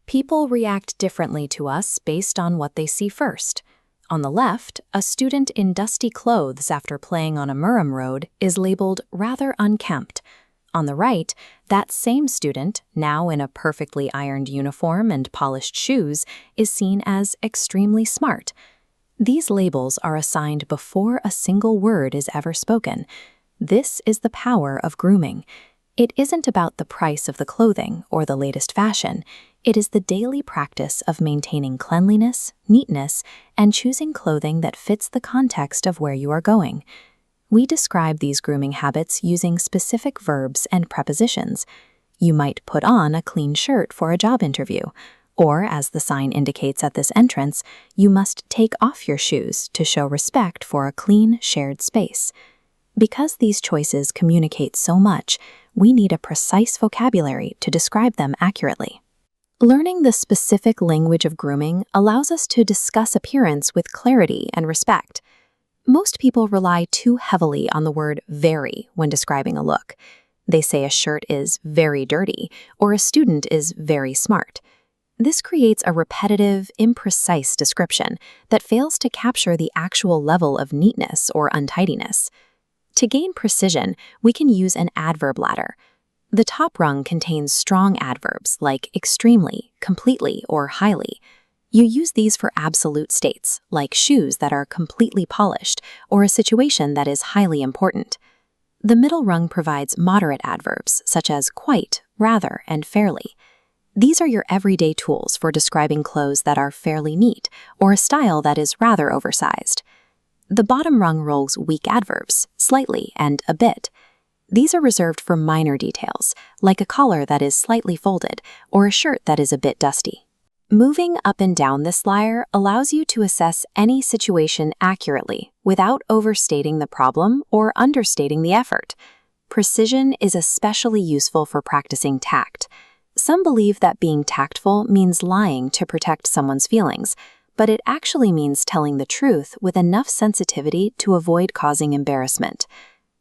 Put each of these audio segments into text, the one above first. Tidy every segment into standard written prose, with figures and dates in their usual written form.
People react differently to us based on what they see first. On the left, a student in dusty clothes after playing on a Murram road is labeled rather unkempt. On the right, that same student, now in a perfectly ironed uniform and polished shoes, is seen as extremely smart. These labels are assigned before a single word is ever spoken. This is the power of grooming. It isn't about the price of the clothing or the latest fashion. It is the daily practice of maintaining cleanliness, neatness, and choosing clothing that fits the context of where you are going. We describe these grooming habits using specific verbs and prepositions. You might put on a clean shirt for a job interview, or, as the sign indicates at this entrance, you must take off your shoes to show respect for a clean, shared space. Because these choices communicate so much, we need a precise vocabulary to describe them accurately. Learning the specific language of grooming allows us to discuss appearance with clarity and respect. Most people rely too heavily on the word very when describing a look. They say a shirt is very dirty or a student is very smart. This creates a repetitive, imprecise description that fails to capture the actual level of neatness or untidiness. To gain precision, we can use an adverb ladder. The top rung contains strong adverbs like extremely, completely, or highly. You use these for absolute states, like shoes that are completely polished or a situation that is highly important. The middle rung provides moderate adverbs, such as quite, rather, and fairly. These are your everyday tools for describing clothes that are fairly neat or a style that is rather oversized. The bottom rung rolls weak adverbs, slightly and a bit. These are reserved for minor details, like a collar that is slightly folded or a shirt that is a bit dusty. Moving up and down this layer allows you to assess any situation accurately without overstating the problem or understating the effort. Precision is especially useful for practicing tact. Some believe that being tactful means lying to protect someone's feelings, but it actually means telling the truth with enough sensitivity to avoid causing embarrassment.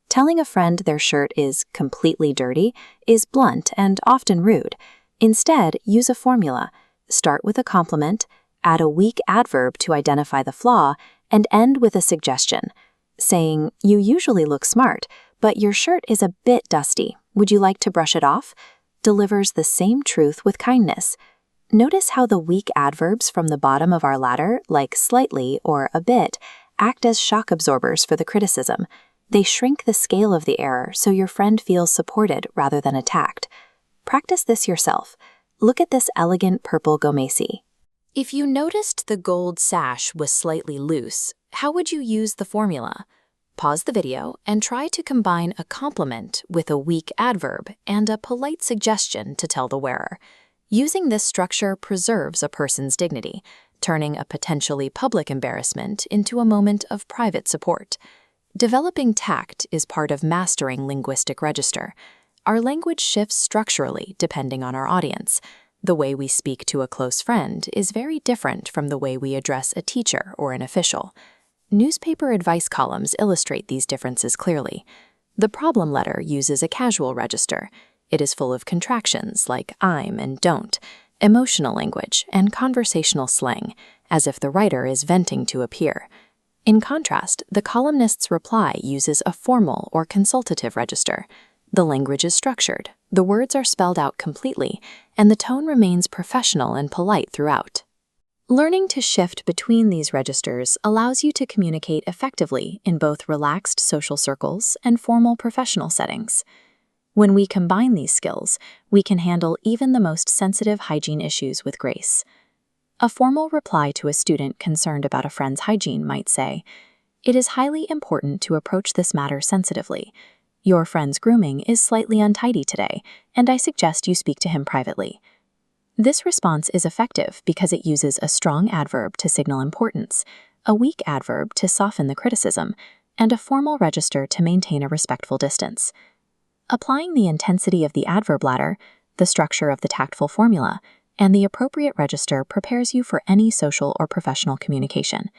Telling a friend their shirt is completely dirty is blunt and often rude. Instead, use a formula. Start with a compliment, add a weak adverb to identify the flaw, and end with a suggestion. Saying, "You usually look smart, but your shirt is a bit dusty. Would you like to brush it off?" delivers the same truth with kindness. Notice how the weak adverbs from the bottom of our ladder, like slightly or a bit, act as shock absorbers for the criticism. They shrink the scale of the error so your friend feels supported rather than attacked. Practice this yourself. Look at this elegant purple gomesi. If you noticed the gold sash was slightly loose, how would you use the formula? Pause the video and try to combine a compliment with a weak adverb and a polite suggestion to tell the wearer. Using this structure preserves a person's dignity, turning a potentially public embarrassment into a moment of private support. Developing tact is part of mastering linguistic register. Our language shifts structurally depending on our audience. The way we speak to a close friend is very different from the way we address a teacher or an official. Newspaper advice columns illustrate these differences clearly. The problem letter uses a casual register. It is full of contractions like I'm and don't, emotional language, and conversational slang, as if the writer is venting to a peer. In contrast, the columnist's reply uses a formal or consultative register. The language is structured, the words are spelled out completely, and the tone remains professional and polite throughout. Learning to shift between these registers allows you to communicate effectively in both relaxed social circles and formal professional settings. When we combine these skills, we can handle even the most sensitive hygiene issues with grace. A formal reply to a student concerned about a friend's hygiene might say, "It is highly important to approach this matter sensitively. Your friend's grooming is slightly untidy today, and I suggest you speak to him privately." This response is effective because it uses a strong adverb to signal importance, a weak adverb to soften the criticism, and a formal register to maintain a respectful distance. Applying the intensity of the adverb ladder, the structure of the tactful formula, and the appropriate register prepares you for any social or professional communication.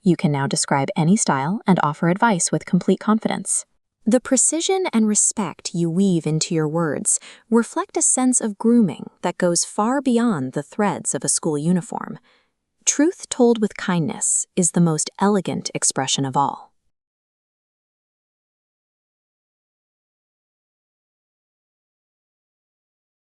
You can now describe any style and offer advice with complete confidence. The precision and respect you weave into your words reflect a sense of grooming that goes far beyond the threads of a school uniform. Truth told with kindness is the most elegant expression of all.